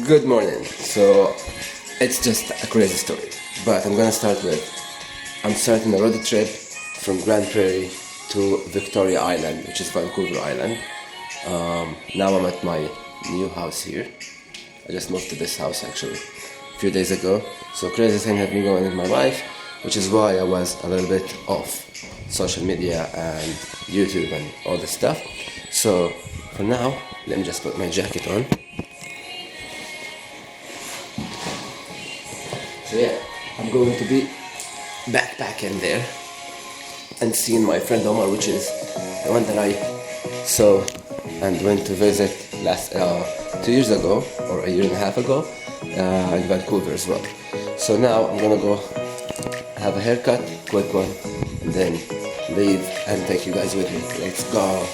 Good morning. So it's just a crazy story, but I'm gonna start with I'm starting a road trip from Grande Prairie to Victoria Island, which is Vancouver Island. Now I'm at my new house here. I just moved to this house actually a few days ago. So crazy thing have been going with my life, which is why I was a little bit off social media and YouTube and all this stuff. So for now, let me just put my jacket on. So yeah, I'm going to be backpacking there and seeing my friend Omar, which is the one that I saw and went to visit last 2 years ago or a year and a half ago in Vancouver as well. So now I'm gonna go have a haircut, quick one, and then leave and take you guys with me. Let's go.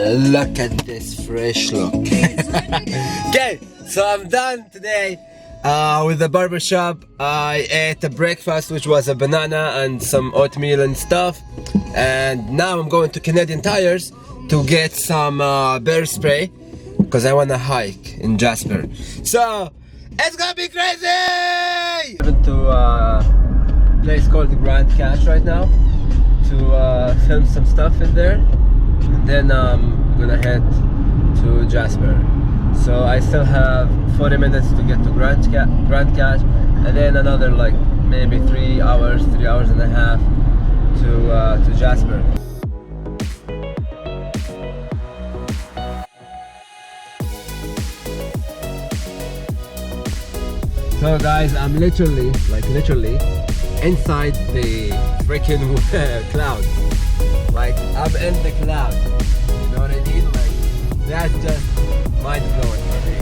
Look at this fresh look. Okay, so I'm done today with the barbershop. I ate a breakfast, which was a banana and some oatmeal and stuff. And now I'm going to Canadian Tires to get some bear spray because I want to hike in Jasper. So it's gonna be crazy! I'm going to a place called the Grande right now to film some stuff in there. Then I'm gonna head to Jasper. So I still have 40 minutes to get to Grande, and then another like maybe 3 hours and a half to Jasper. So guys, I'm literally inside the freaking clouds. Like, I'm in the clouds, you know what I mean? Like, that's just mind-blowing for me.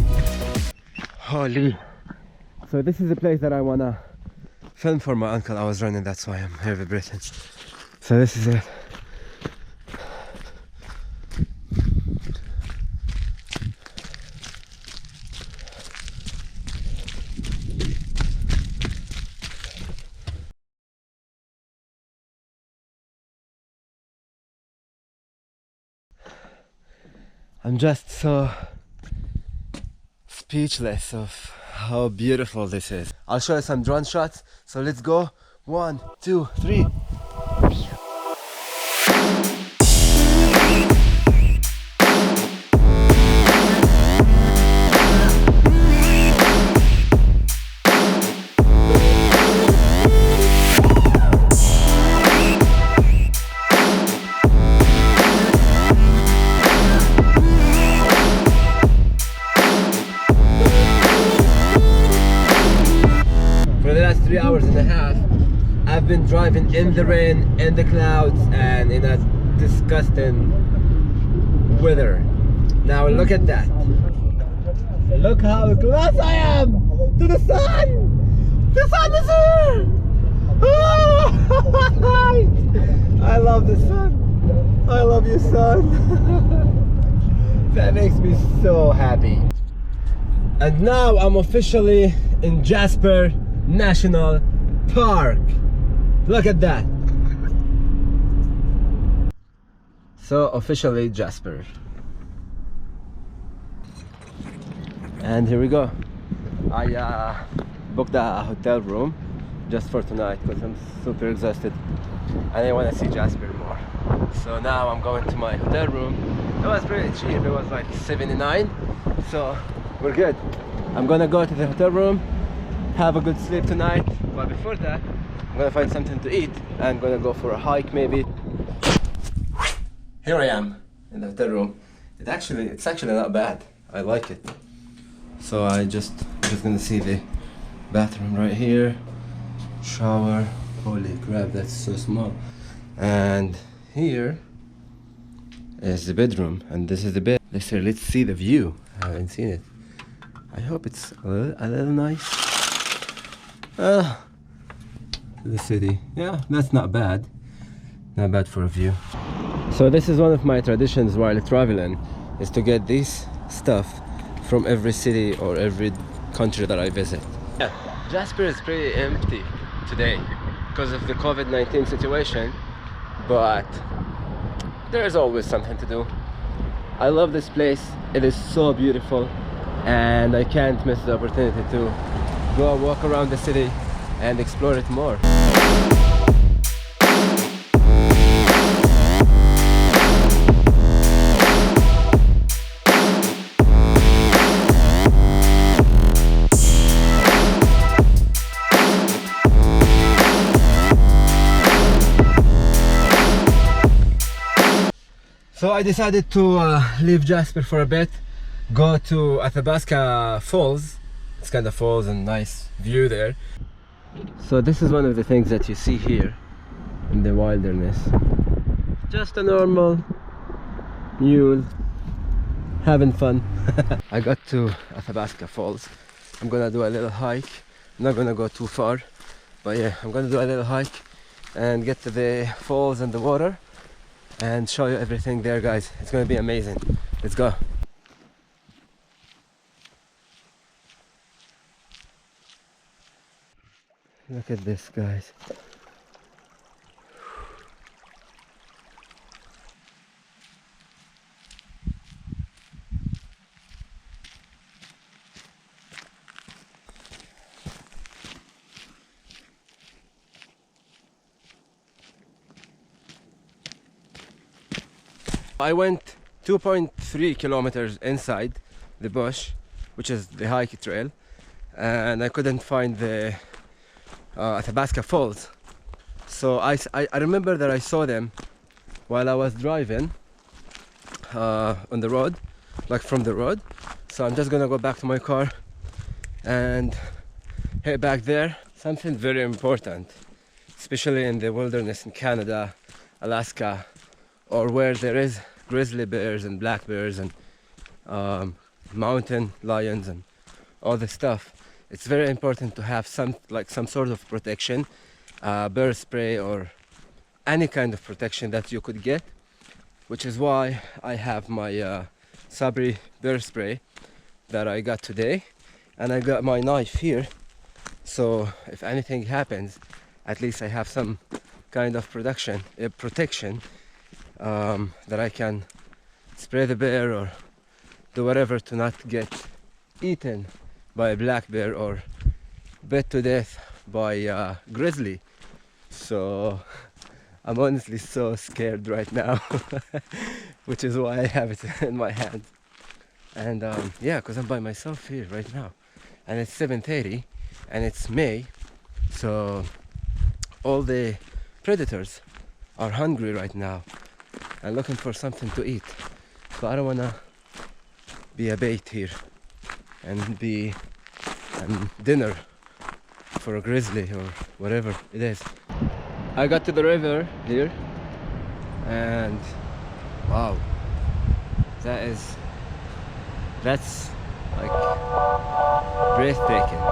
Holy. So this is the place that I wanna film for my uncle. I was running, that's why I'm heavy breathing. So this is it. I'm just so speechless of how beautiful this is. I'll show you some drone shots, so let's go. 1, 2, 3. For the last 3 hours and a half, I've been driving in the rain, in the clouds, and in a disgusting weather. Now look at that. Look how close I am to the sun! The sun is here! Oh! I love the sun. I love you, sun. That makes me so happy. And now I'm officially in Jasper National Park. Look at that. So officially Jasper. And here we go. I booked a hotel room just for tonight because I'm super exhausted and I want to see Jasper more. So now I'm going to my hotel room. It was pretty cheap, it was like 79, so we're good. I'm gonna go to the hotel room, have a good sleep tonight, but before that I'm gonna find something to eat and I'm gonna go for a hike maybe. Here I am in the hotel room. It's actually not bad. I like it. So I'm just gonna see the bathroom right here, shower. Holy crap, that's so small. And here is the bedroom, and this is the bed. Let's see the view. I haven't seen it. I hope it's a little nice. The city. Yeah, that's not bad. Not bad for a view. So this is one of my traditions while traveling, is to get this stuff from every city or every country that I visit. Yeah, Jasper is pretty empty today because of the COVID-19 situation. but there's always something to do. I love this place. It is so beautiful, and I can't miss the opportunity to go and walk around the city and explore it more. So I decided to leave Jasper for a bit, go to Athabasca Falls. It's kind of falls and nice view there. So this is one of the things that you see here in the wilderness. Just a normal mule having fun. I got to Athabasca Falls. I'm gonna do a little hike. I'm not gonna go too far, but yeah, I'm gonna do a little hike and get to the falls and the water and show you everything there, guys. It's gonna be amazing. Let's go. Look at this, guys. I went 2.3 kilometers inside the bush, which is the hike trail, and I couldn't find the Athabasca Falls. So I remember that I saw them while I was driving on the road, like from the road. So I'm just gonna go back to my car and head back there. Something very important, especially in the wilderness in Canada, Alaska, or where there is grizzly bears and black bears and mountain lions and all this stuff. It's very important to have some sort of protection, bear spray or any kind of protection that you could get, which is why I have my Sabri bear spray that I got today, and I got my knife here, so if anything happens, at least I have some kind of protection that I can spray the bear or do whatever to not get eaten by a black bear or bit to death by a grizzly. So I'm honestly so scared right now, which is why I have it in my hand. And yeah, because I'm by myself here right now, and it's 7:30 and it's May, so all the predators are hungry right now and looking for something to eat. So I don't wanna be a bait here and be dinner for a grizzly or whatever it is. I got to the river here, and wow, that's like breathtaking.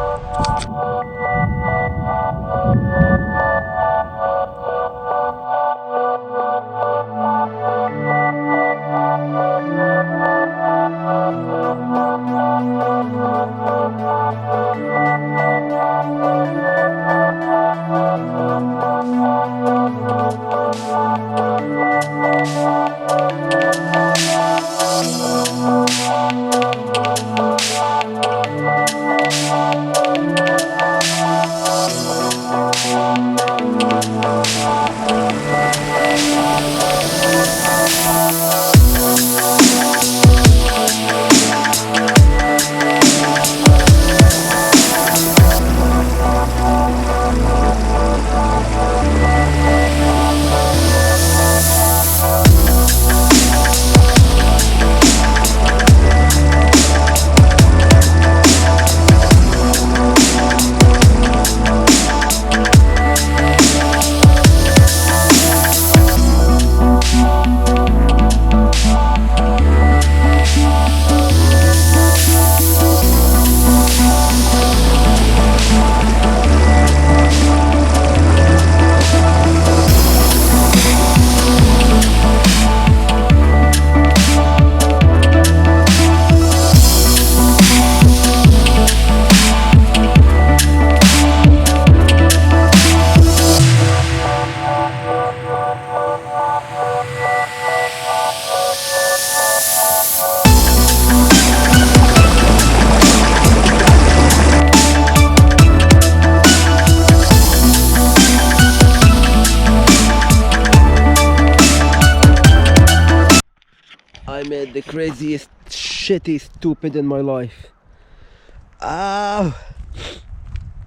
made the craziest, shitty, stupid in my life.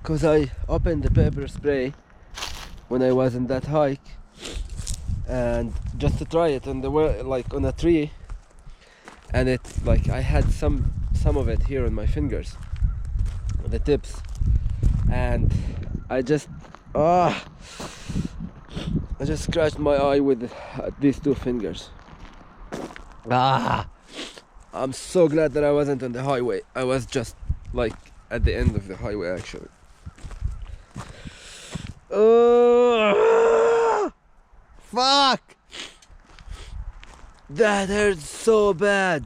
Because I opened the pepper spray when I was in that hike, and just to try it on the like on a tree, and it's like I had some of it here on my fingers, the tips, and I just scratched my eye with these two fingers. I'm so glad that I wasn't on the highway. I was just like at the end of the highway actually. Fuck! That hurts so bad.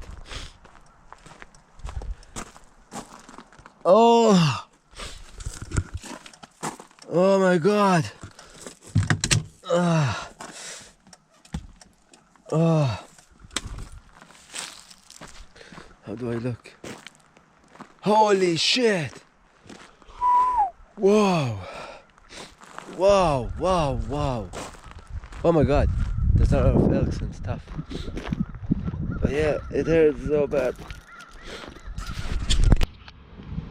Oh my god. How do I look? Holy shit! Wow! Wow! Wow! Wow! Oh my god! There's a lot of elks and stuff. But yeah, it hurts so bad.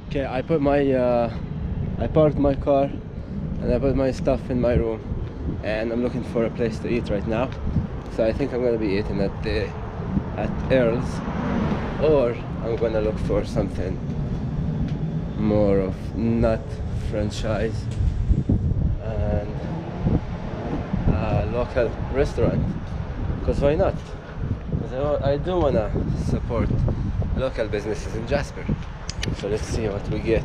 Okay, I parked my car and I put my stuff in my room, and I'm looking for a place to eat right now. So I think I'm gonna be eating at Earl's, or I'm gonna look for something more of not franchise and a local restaurant. Because why not? Because I do wanna support local businesses in Jasper. So let's see what we get.